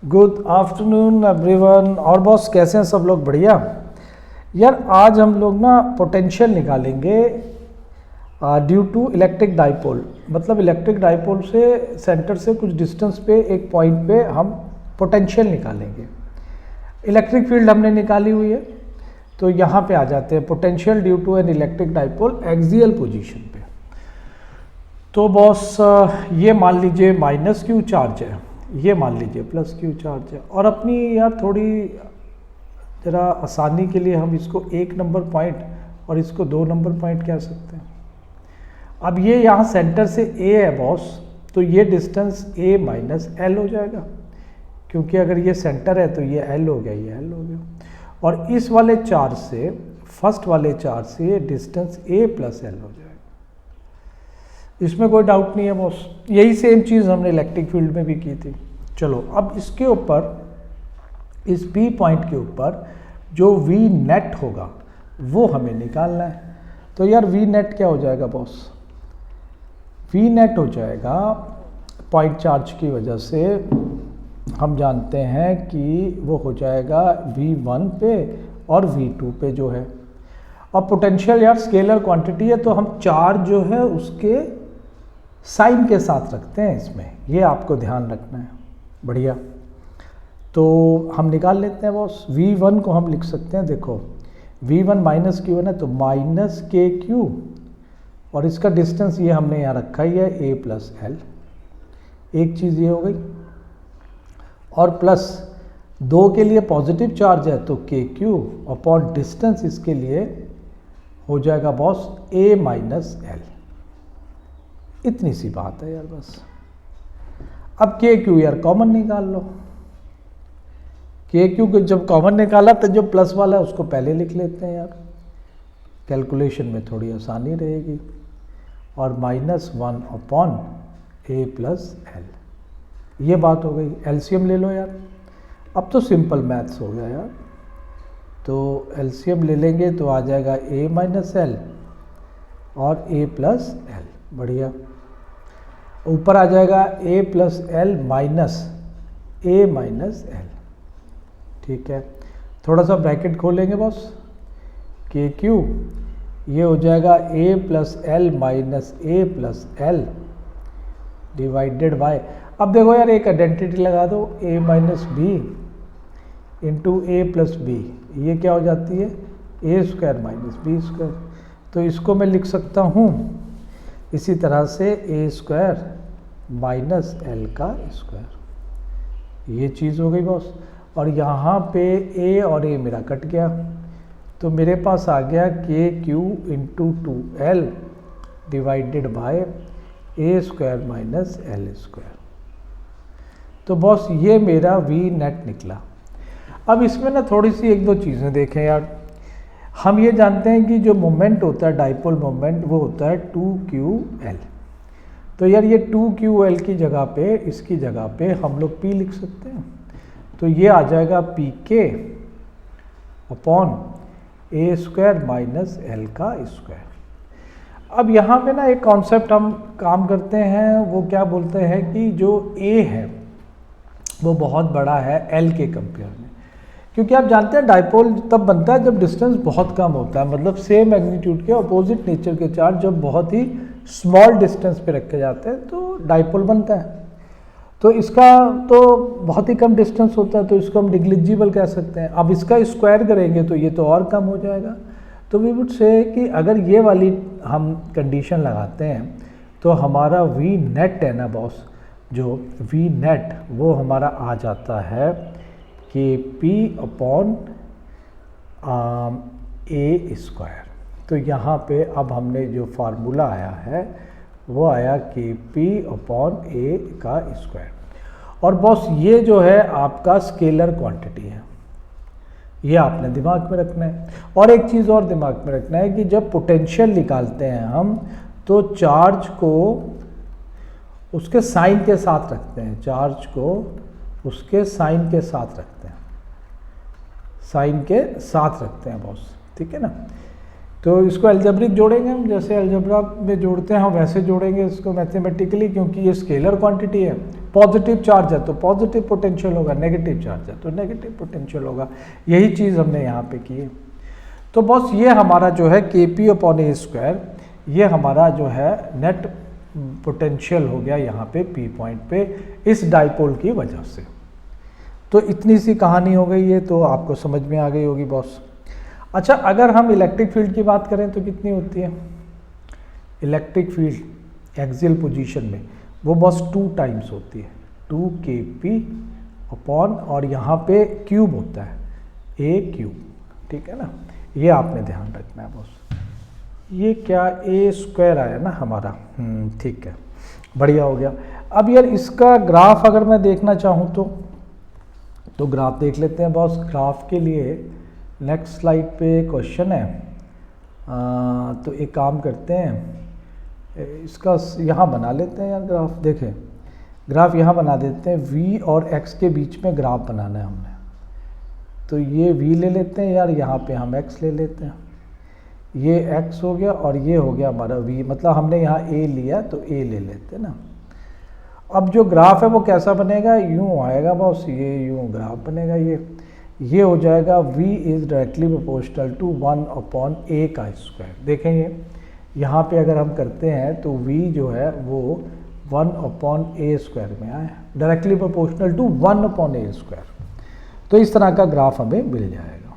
Good afternoon everyone. और boss कैसे हैं सब लोग? बढ़िया यार। आज हम लोग ना पोटेंशियल निकालेंगे ड्यू टू इलेक्ट्रिक डाइपोल। मतलब इलेक्ट्रिक डाइपोल से सेंटर से कुछ डिस्टेंस पे एक पॉइंट पे हम पोटेंशियल निकालेंगे। इलेक्ट्रिक फील्ड हमने निकाली हुई है, तो यहाँ पे आ जाते हैं potential due to an electric dipole axial position पे। तो बॉस ये मान लीजिए माइनस क्यू चार्ज है, ये मान लीजिए प्लस क्यू चार्ज है। और अपनी यार थोड़ी ज़रा आसानी के लिए हम इसको 1 नंबर पॉइंट और इसको 2 नंबर पॉइंट कह सकते हैं। अब ये यहाँ सेंटर से A है बॉस, तो ये डिस्टेंस A माइनस L हो जाएगा, क्योंकि अगर ये सेंटर है तो ये L हो गया, ये L हो गया। और इस वाले चार्ज से, फर्स्ट वाले चार्ज से ये डिस्टेंस A प्लस L हो जाएगा। इसमें कोई डाउट नहीं है बॉस। यही सेम चीज़ हमने इलेक्ट्रिक फील्ड में भी की थी। चलो अब इसके ऊपर, इस P पॉइंट के ऊपर जो V नेट होगा वो हमें निकालना है। तो यार V नेट क्या हो जाएगा बॉस? V नेट हो जाएगा पॉइंट चार्ज की वजह से हम जानते हैं कि वो हो जाएगा V1 पे और V2 पे जो है। अब पोटेंशियल यार स्केलर क्वांटिटी है, तो हम चार्ज जो है उसके साइन के साथ रखते हैं इसमें, ये आपको ध्यान रखना है। बढ़िया, तो हम निकाल लेते हैं बॉस। V1 को हम लिख सकते हैं, देखो V1 माइनस क्यू है ना, तो माइनस के क्यू, और इसका डिस्टेंस ये हमने यहाँ रखा ही है A प्लस L। एक चीज़ ये हो गई, और प्लस 2 के लिए पॉजिटिव चार्ज है तो के क्यू अपॉन डिस्टेंस इसके लिए हो जाएगा बॉस A माइनस L। इतनी सी बात है यार बस। अब के क्यू यार कॉमन निकाल लो। के क्यू को जब कॉमन निकाला तो जो प्लस वाला है उसको पहले लिख लेते हैं यार, कैलकुलेशन में थोड़ी आसानी रहेगी। और -1 अपॉन A प्लस L, ये बात हो गई। एलसीएम ले लो यार। अब तो सिंपल मैथ्स हो गया यार। तो एलसीएम ले लेंगे तो आ जाएगा A माइनस L और A प्लस L। बढ़िया, ऊपर आ जाएगा A plus L minus A minus L। ठीक है, थोड़ा सा ब्रैकेट खोलेंगे बॉस। के क्यू ये हो जाएगा A plus L minus A plus L divided by, अब देखो यार एक आइडेंटिटी लगा दो, A minus B into A plus B, ये क्या हो जाती है A square minus B square. तो इसको मैं लिख सकता हूँ इसी तरह से A स्क्वायर माइनस L का स्क्वायर। ये चीज़ हो गई बॉस। और यहाँ पे A और A मेरा कट गया, तो मेरे पास आ गया के Q into 2L divided by A square minus L square. तो बॉस ये मेरा V नेट निकला। अब इसमें ना थोड़ी सी 1-2 चीज़ें देखें यार। हम ये जानते हैं कि जो मोमेंट होता है डाइपोल मोमेंट वो होता है 2QL। तो यार ये 2QL की जगह पे, इसकी जगह पे हम लोग P लिख सकते हैं। तो ये आ जाएगा PK upon A square minus L का स्क्वायर। अब यहाँ पे ना एक कॉन्सेप्ट हम काम करते हैं, वो क्या बोलते हैं कि जो A है वो बहुत बड़ा है L के कंपेयर में। क्योंकि आप जानते हैं डाइपोल तब बनता है जब डिस्टेंस बहुत कम होता है, मतलब सेम मैग्नीट्यूड के अपोजिट नेचर के चार्ज जब बहुत ही स्मॉल डिस्टेंस पे रखे जाते हैं तो डाइपोल बनता है। तो इसका तो बहुत ही कम डिस्टेंस होता है, तो इसको हम निग्लिजिबल कह सकते हैं। अब इसका स्क्वायर करेंगे तो ये तो और कम हो जाएगा। तो वी वुड से कि अगर ये वाली हम कंडीशन लगाते हैं तो हमारा V नेट है ना बॉस, जो V नेट वो हमारा आ जाता है कि P अपॉन A स्क्वायर। तो यहाँ पे अब हमने जो फार्मूला आया है वो आया कि P अपॉन A का स्क्वायर। और बॉस ये जो है आपका स्केलर क्वांटिटी है, ये आपने दिमाग में रखना है। और एक चीज़ और दिमाग में रखना है कि जब पोटेंशियल निकालते हैं हम तो चार्ज को उसके साइन के साथ रखते हैं, चार्ज को उसके साइन के साथ रखते हैं, साइन के साथ रखते हैं बॉस। ठीक है ना। तो इसको एल्जेब्रिक जोड़ेंगे हम, जैसे एल्जेब्रा में जोड़ते हैं हम वैसे जोड़ेंगे इसको मैथमेटिकली, क्योंकि ये स्केलर क्वांटिटी है। पॉजिटिव चार्ज है तो पॉजिटिव पोटेंशियल होगा, नेगेटिव चार्ज है तो नेगेटिव पोटेंशियल होगा। यही चीज़ हमने यहाँ पे की है। तो बस ये हमारा जो है kp/a², ये हमारा जो है नेट पोटेंशियल हो गया यहाँ पे P पॉइंट पे इस डाइपोल की वजह से। तो इतनी सी कहानी हो गई है, तो आपको समझ में आ गई होगी बॉस। अच्छा, अगर हम इलेक्ट्रिक फील्ड की बात करें तो कितनी होती है इलेक्ट्रिक फील्ड एक्सियल पोजीशन में? वो बस 2 टाइम्स होती है, 2kp/ और यहाँ पे क्यूब होता है a³, ठीक है ना। ये आपने ध्यान रखना है बॉस। ये क्या a² आया ना हमारा, ठीक है, बढ़िया हो गया। अब यार इसका ग्राफ अगर मैं देखना चाहूँ तो ग्राफ देख लेते हैं बॉस। ग्राफ के लिए नेक्स्ट स्लाइड पे क्वेश्चन है, तो एक काम करते हैं, इसका यहाँ बना लेते हैं यार ग्राफ। देखें, ग्राफ यहाँ बना देते हैं, v और x के बीच में ग्राफ बनाना है हमने। तो ये v ले लेते हैं यार, यहाँ पे हम x ले लेते हैं, ये x हो गया और ये हो गया हमारा v, मतलब हमने यहाँ a लिया तो a ले लेते हैं ना। अब जो ग्राफ है वो कैसा बनेगा, यूँ आएगा बॉस, ये यूँ ग्राफ बनेगा। ये हो जाएगा v is directly proportional to 1/a का स्क्वायर। देखें ये यहाँ पे अगर हम करते हैं तो v जो है वो 1/a² में आए, डायरेक्टली प्रोपोर्शनल टू 1/a²। तो इस तरह का ग्राफ हमें मिल जाएगा।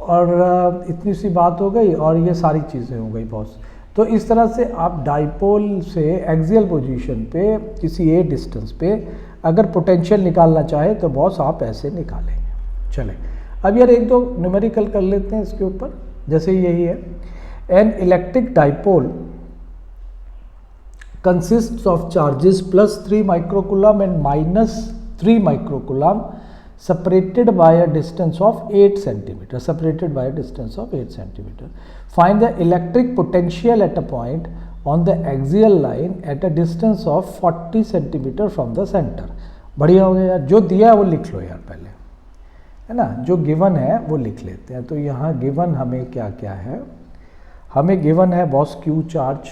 और इतनी सी बात हो गई और ये सारी चीज़ें हो गई बॉस। तो इस तरह से आप डाइपोल से एक्सियल पोजीशन पे किसी ए डिस्टेंस पे अगर पोटेंशियल निकालना चाहे तो बॉस आप ऐसे निकालेंगे। चलें, अब यार एक दो न्यूमेरिकल कर लेते हैं इसके ऊपर। जैसे यही है, N electric dipole consists of charges +3 microcoulomb and -3 microcoulomb separated by a distance of 8 centimeter. Find the electric potential at a point on the axial line at a distance of 40 centimeter from the center. बढ़िया हो गया यार, जो दिया है वो लिख लो यार पहले, है ना। जो गिवन है वो लिख लेते हैं। तो यहाँ गिवन हमें क्या क्या है, हमें गिवन है बॉस क्यू चार्ज,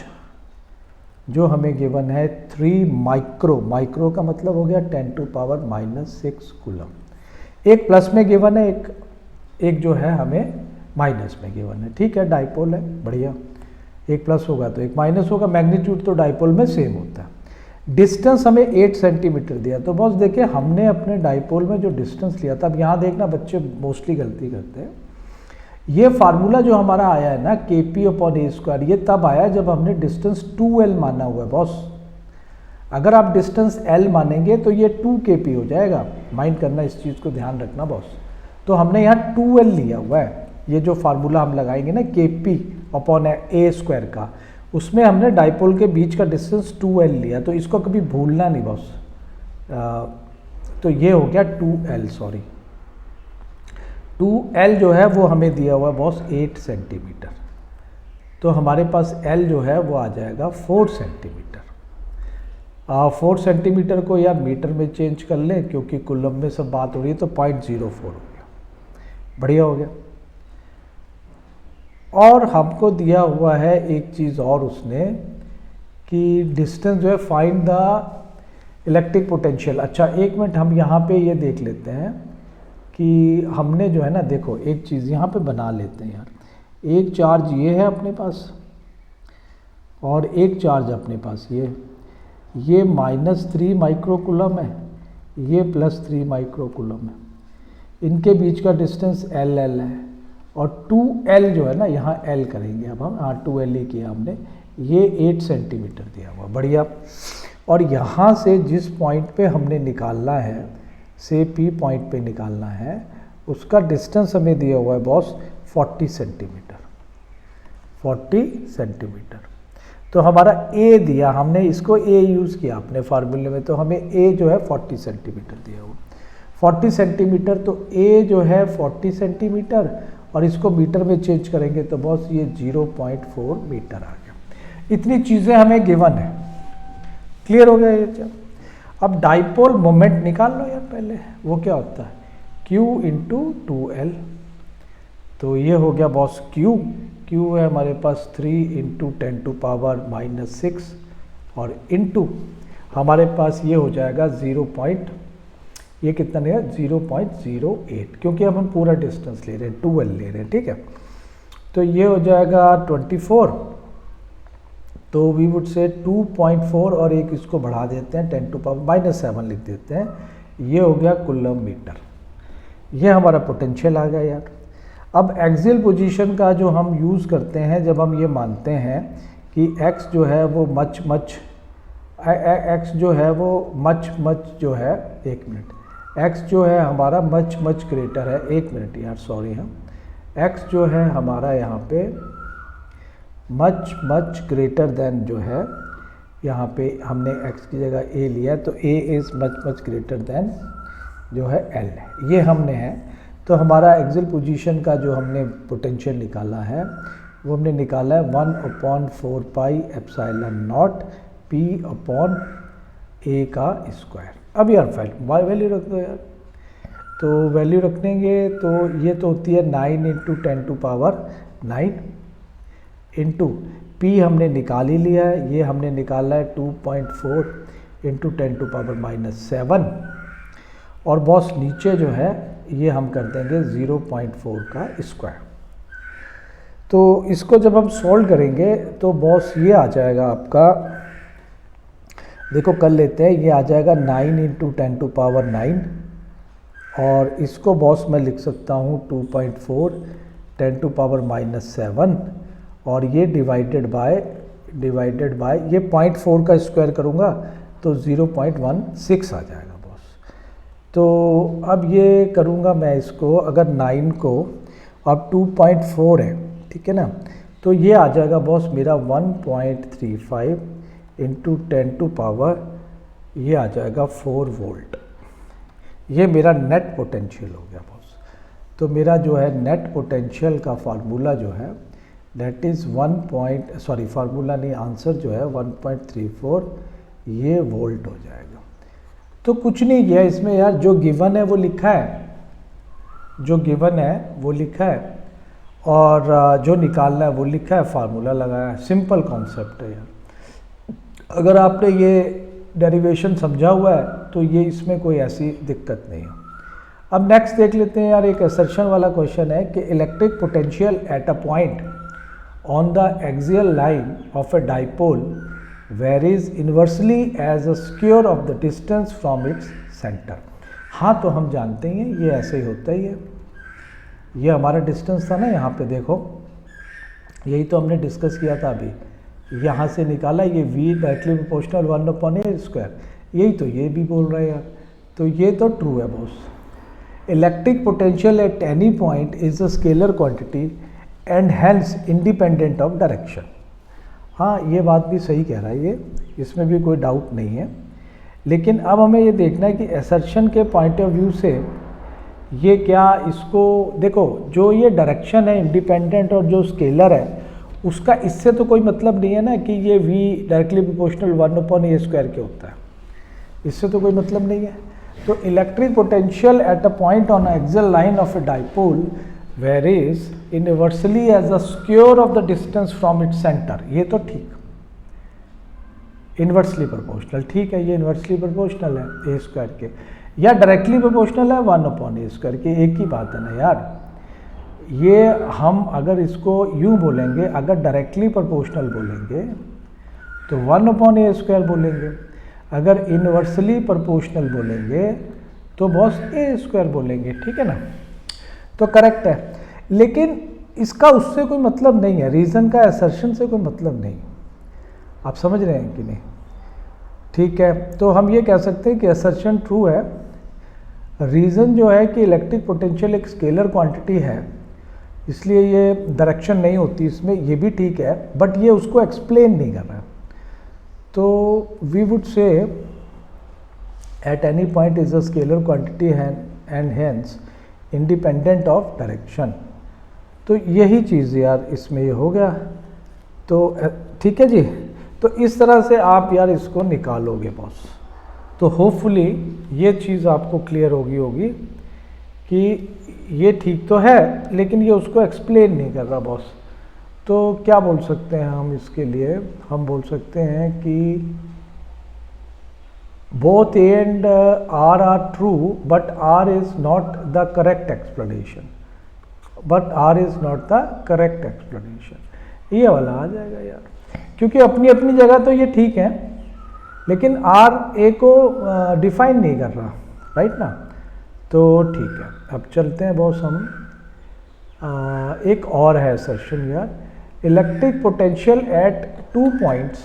जो हमें गिवन है 3 माइक्रो का मतलब हो गया 10⁻⁻6 कूलम। एक प्लस में गिवन है, एक जो है हमें माइनस में गिवन है, ठीक है। डाइपोल है, बढ़िया, एक प्लस होगा तो एक माइनस होगा। मैग्नीट्यूड तो डाइपोल में सेम होता है। डिस्टेंस हमें 8 सेंटीमीटर दिया। तो बॉस देखिए, हमने अपने डाइपोल में जो डिस्टेंस लिया था, अब यहाँ देखना बच्चे मोस्टली गलती करते हैं, ये फार्मूला जो हमारा आया है ना kp/a², ये तब आया जब हमने डिस्टेंस 2l माना हुआ है बॉस। अगर आप डिस्टेंस l मानेंगे तो ये 2kp हो जाएगा। माइंड करना, इस चीज़ को ध्यान रखना बॉस। तो हमने यहाँ 2l लिया हुआ है। ये जो फार्मूला हम लगाएंगे ना kp/a² का, उसमें हमने डाइपोल के बीच का डिस्टेंस 2l लिया, तो इसको कभी भूलना नहीं बॉस। तो ये हो गया 2l, सॉरी 2l जो है वो हमें दिया हुआ है बॉस 8 सेंटीमीटर। तो हमारे पास l जो है वो आ जाएगा 4 सेंटीमीटर। 4 सेंटीमीटर को यार मीटर में चेंज कर लें, क्योंकि कूलम में सब बात हो रही है, तो 0.04 हो गया। बढ़िया हो गया। और हमको दिया हुआ है एक चीज़ और उसने, कि डिस्टेंस जो है फाइंड द इलेक्ट्रिक पोटेंशियल। अच्छा एक मिनट, हम यहाँ पे ये देख लेते हैं कि हमने जो है ना, देखो एक चीज़ यहाँ पे बना लेते हैं यार। एक चार्ज ये है अपने पास और एक चार्ज अपने पास ये -3 माइक्रोकूलम है, ये +3 माइक्रोकूलम है। इनके बीच का डिस्टेंस l है और 2l जो है ना, यहाँ l करेंगे अब हम। हाँ 2l ही किया हमने। ये 8 सेंटीमीटर दिया हुआ, बढ़िया। और यहाँ से जिस पॉइंट पे हमने निकालना है, से P पॉइंट पे निकालना है, उसका डिस्टेंस हमें दिया हुआ है बॉस 40 सेंटीमीटर। 40 सेंटीमीटर। तो हमारा A दिया, हमने इसको A यूज़ किया अपने फार्मूले में, तो हमें A जो है 40 सेंटीमीटर दिया हुआ। 40 सेंटीमीटर, तो A जो है 40 सेंटीमीटर और इसको मीटर में चेंज करेंगे तो बॉस ये 0.4 मीटर आ गया। इतनी चीज़ें हमें गिवन है। क्लियर हो गया ये? चलो अब डाइपोल मोमेंट निकाल लो यार पहले। वो क्या होता है, Q × 2l। तो ये हो गया बॉस Q है हमारे पास 3 × 10⁻⁻6 और इंटू हमारे पास ये हो जाएगा ये कितना है 0.08, क्योंकि अब हम पूरा डिस्टेंस ले रहे हैं, 12 ले रहे हैं, ठीक है। तो ये हो जाएगा 24, तो वी वुड से 2.4 और एक इसको बढ़ा देते हैं 10⁻⁻7 लिख देते हैं, ये हो गया कूलम मीटर। ये हमारा पोटेंशियल आ गया यार। अब एक्सियल पोजीशन का जो हम यूज़ करते हैं जब हम ये मानते हैं कि x जो है वो x जो है वो मच जो है, एक मिनट, x जो है हमारा मच ग्रेटर है, एक मिनट यार सॉरी, हम x जो है हमारा यहाँ पे मच ग्रेटर देन जो है, यहाँ पे हमने x की जगह a लिया, तो a is much greater than जो है l है, ये हमने है। तो हमारा एक्सियल पोजीशन का जो हमने पोटेंशियल निकाला है वो हमने निकाला है 1/4 pi epsilon not p upon a का स्क्वायर। अब यार वैल्यू रख दो यार, तो वैल्यू रखेंगे तो ये तो होती है 9 × 10⁹ इंटू p हमने निकाल ही लिया है, ये हमने निकाला है 2.4 × 10⁻⁷, और बॉस नीचे जो है ये हम कर देंगे 0.4 का स्क्वायर। तो इसको जब हम सॉल्व करेंगे तो बॉस ये आ जाएगा आपका, देखो कर लेते हैं, ये आ जाएगा 9 × 10⁹, और इसको बॉस मैं लिख सकता हूँ 2.4 10⁻⁷, और ये डिवाइडेड बाय ये 0.4 का स्क्वायर करूँगा तो 0.16 आ जाएगा बॉस। तो अब ये करूँगा मैं इसको, अगर 9 को अब 2.4 है, ठीक है ना, तो ये आ जाएगा बॉस मेरा 1.35 इंटू 10⁻, ये आ जाएगा 4 वोल्ट। ये मेरा नेट पोटेंशियल हो गया बॉस। तो मेरा जो है नेट पोटेंशियल का फार्मूला जो है दैट इज़ फार्मूला नहीं, आंसर जो है 1.34 ये वोल्ट हो जाएगा। तो कुछ नहीं किया इसमें यार, जो गिवन है वो लिखा है, जो गिवन है वो लिखा है, और जो निकालना है वो लिखा है, फार्मूला लगाया है, सिंपल कॉन्सेप्ट है यार। अगर आपने ये डेरिवेशन समझा हुआ है तो ये इसमें कोई ऐसी दिक्कत नहीं है। अब नेक्स्ट देख लेते हैं यार, एक असर्शन वाला क्वेश्चन है कि electric potential at a point on the axial line of a dipole varies inversely as a square of the distance from its centre. हाँ, तो हम जानते हैं ये ऐसे ही होता ही है। ये हमारा डिस्टेंस था ना, यहाँ पे देखो, यही तो हमने डिस्कस किया था अभी, यहाँ से निकाला ये v डायरेक्टली प्रोपोर्शनल 1/a², यही तो ये भी बोल रहे हैं यार, तो ये तो ट्रू है boss. Electric potential eight any point is a scalar quantity and hence independent of direction. हाँ, ये बात भी सही कह रहा है ये, इसमें भी कोई डाउट नहीं है। लेकिन अब हमें ये देखना है कि असर्शन के पॉइंट ऑफ व्यू से ये क्या, इसको देखो, जो ये डायरेक्शन है इंडिपेंडेंट और जो स्केलर है उसका इससे तो कोई मतलब नहीं है ना कि ये v डायरेक्टली प्रोपोर्शनल 1/a² के होता है, इससे तो कोई मतलब नहीं है। तो electric potential at a point on axial line of a dipole varies inversely as a square of the distance from its centre. ये तो ठीक, इन्वर्सली प्रोपोर्शनल, ठीक है, ये इन्वर्सली प्रोपोर्शनल है a² के, या डायरेक्टली प्रोपोर्शनल है 1/a² के, एक ही बात है ना यार। ये हम अगर इसको यूँ बोलेंगे, अगर डायरेक्टली प्रोपोर्शनल बोलेंगे तो 1/a² बोलेंगे, अगर इन्वर्सली प्रोपोर्शनल बोलेंगे तो बॉस a² बोलेंगे, ठीक है ना। तो करेक्ट है, लेकिन इसका उससे कोई मतलब नहीं है, रीज़न का असर्शन से कोई मतलब नहीं। आप समझ रहे हैं कि नहीं? ठीक है, तो हम ये कह सकते हैं कि असर्शन ट्रू है। रीज़न जो है कि इलेक्ट्रिक पोटेंशियल एक स्केलर क्वांटिटी है, इसलिए ये डायरेक्शन नहीं होती इसमें, ये भी ठीक है, बट ये उसको एक्सप्लेन नहीं कर रहा है। तो we would say at any point is a scalar quantity and hence independent of direction. तो यही चीज़ यार इसमें ये हो गया। तो ठीक है जी, तो इस तरह से आप यार इसको निकालोगे बॉस। तो होपफुली ये चीज़ आपको क्लियर होगी कि ये ठीक तो है लेकिन ये उसको एक्सप्लेन नहीं कर रहा बॉस। तो क्या बोल सकते हैं हम इसके लिए, हम बोल सकते हैं कि both A and R are true, but R is not the correct explanation. But R is not the correct explanation. ये वाला आ जाएगा यार, क्योंकि अपनी अपनी जगह तो ये ठीक है, लेकिन R A को डिफाइन नहीं कर रहा, राइट ना। तो ठीक है, अब चलते हैं बॉस हम एक और है असर्शन यार, electric potential at 2 points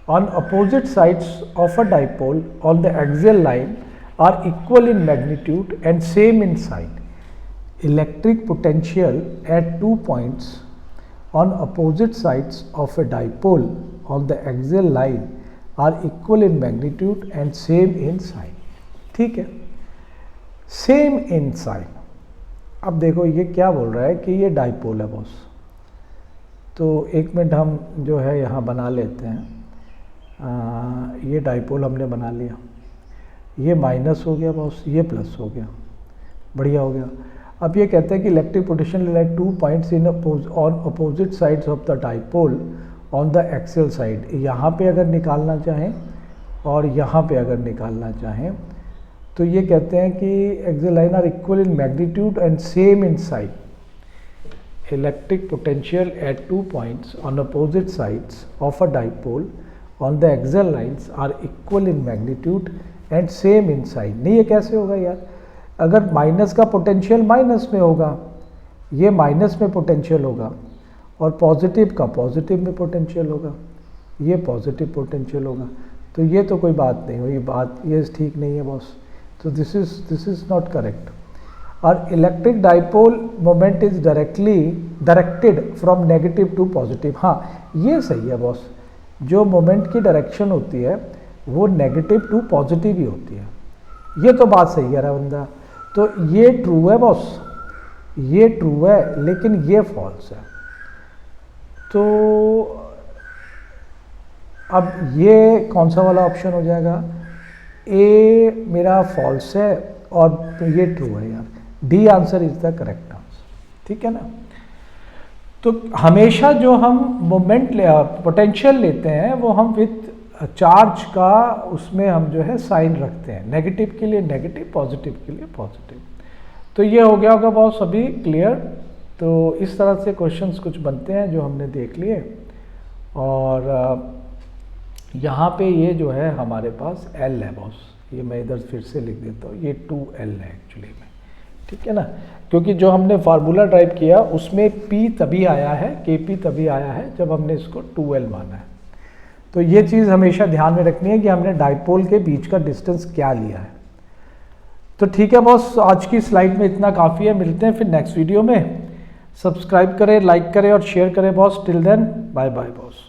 on opposite sides of a dipole on the axial line are equal in magnitude and same in sign. Electric potential at 2 points on opposite sides of a dipole on the axial line are equal in magnitude and same in sign. ठीक है, same in sign. अब देखो ये क्या बोल रहा है कि ये डाइपोल है बॉस, तो एक मिनट हम जो है यहाँ बना लेते हैं। ये डाइपोल हमने बना लिया, ये माइनस हो गया बॉस, ये प्लस हो गया, बढ़िया हो गया। अब ये कहते हैं कि electric potential at 2 points in on opposite sides of the dipole on the axial side. यहाँ पे अगर निकालना चाहें और यहाँ पे अगर निकालना चाहें तो ये कहते हैं कि axial line are equal in magnitude and same in side. Electric potential at 2 points on opposite sides of a dipole on the axial lines are equal in magnitude and same in sign। नहीं, ये कैसे होगा यार, अगर minus का potential minus में होगा, ये माइनस में पोटेंशियल होगा, और पॉजिटिव का पॉजिटिव में पोटेंशियल होगा, ये पॉजिटिव पोटेंशियल होगा, तो ये तो कोई बात नहीं हुई, बात ये ठीक नहीं है बॉस। तो दिस इज नॉट करेक्ट। और electric dipole moment is directed from negative to positive. हाँ, ये सही है बॉस, जो मोमेंट की डायरेक्शन होती है वो नेगेटिव टू पॉजिटिव ही होती है, ये तो बात सही है रविंद्र। तो ये ट्रू है बॉस, ये ट्रू है, लेकिन ये फॉल्स है। तो अब ये कौन सा वाला ऑप्शन हो जाएगा, ए मेरा फॉल्स है और ये ट्रू है यार, D answer is the correct answer, ठीक है ना। तो हमेशा जो हम मोमेंट पोटेंशियल लेते हैं वो हम विथ चार्ज का उसमें हम जो है साइन रखते हैं, नेगेटिव के लिए नेगेटिव, पॉजिटिव के लिए पॉजिटिव। तो ये हो गया होगा बॉस अभी क्लियर। तो इस तरह से क्वेश्चंस कुछ बनते हैं जो हमने देख लिए, और यहाँ पे ये जो है हमारे पास L है बॉस, ये मैं इधर फिर से लिख देता हूँ, ये 2L है एक्चुअली में, ठीक है ना, क्योंकि जो हमने फार्मूला ड्राइव किया उसमें P तभी आया है, KP तभी आया है जब हमने इसको 2L माना है। तो ये चीज़ हमेशा ध्यान में रखनी है कि हमने डाइपोल के बीच का डिस्टेंस क्या लिया है। तो ठीक है बॉस, आज की स्लाइड में इतना काफ़ी है, मिलते हैं फिर नेक्स्ट वीडियो में। सब्सक्राइब करें, लाइक करें और शेयर करें boss. Till then bye bye boss.